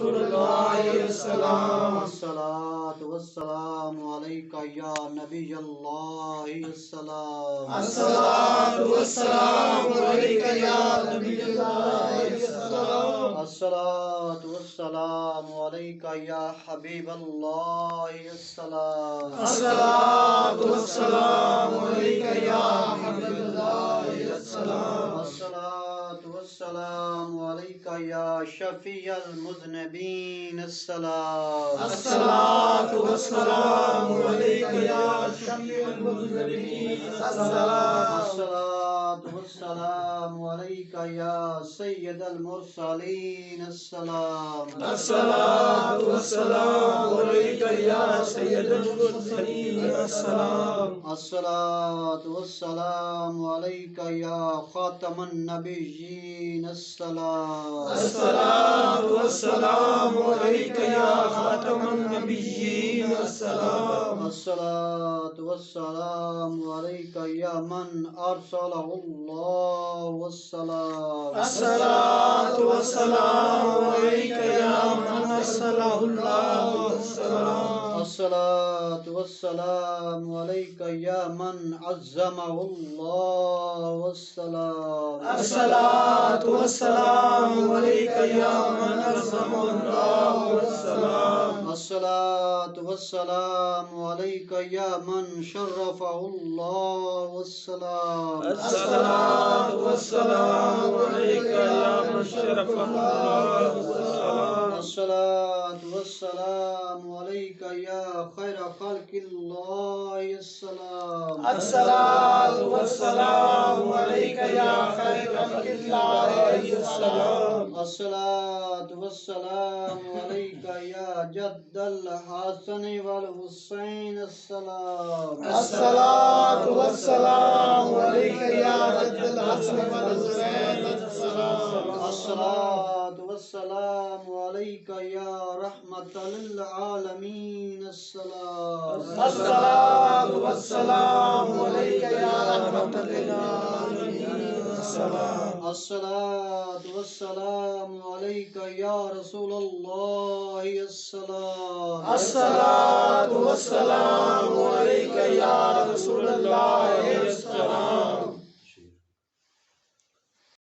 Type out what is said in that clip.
رسول اللہ السلام الصلاة والسلام علیک یا نبی اللہ السلام الصلاۃ والسلام علیک یا نبی اللہ السلام الصلاة والسلام علیک یا حبیب اللہ السلام الصلاۃ والسلام علیک یا حبیب اللہ السلام الصلاة والسلام علیک یا شفیع المذنبین السلام الصلاۃ والسلام علیک یا شفیع المذنبین السلام الصلاة والسلام علیک یا سید المرسلین السلام الصلاۃ والسلام علیک یا سید المرسلین السلام الصلاة والسلام علیک یا خاتم النبیین السلام الصلاۃ والسلام علیک یا خاتم النبیین السلام الصلاة والسلام علیک یا من ارسلہ اللہ والسلام الصلاۃ والسلام علیک یا من ارسلہ اللہ والسلام الصلاة والسلام علیک یا من عظمہ اللہ والسلام الصلاۃ والسلام علیک یا من عظمہ اللہ والسلام الصلاة والسلام علیک یا من شرفہ اللہ والسلام الصلاۃ والسلام علیک یا من شرف اللہ والسلام الصلاة والسلام علیک یا خیر خلق اللہ السلام الصلاۃ والسلام علیک یا خیر خلق اللہ السلام الصلاة والسلام علیک یا جد الحسن والحسین السلام الصلاۃ والسلام علیک یا جد الحسن والحسین السلام الصلاة والسلام علیک یا رحمت للعالمین السلام الصلاۃ والسلام علیک یا رحمت للعالمین السلام الصلاة والسلام علیک یا رسول اللہ السلام الصلاۃ والسلام علیک یا رسول اللہ السلام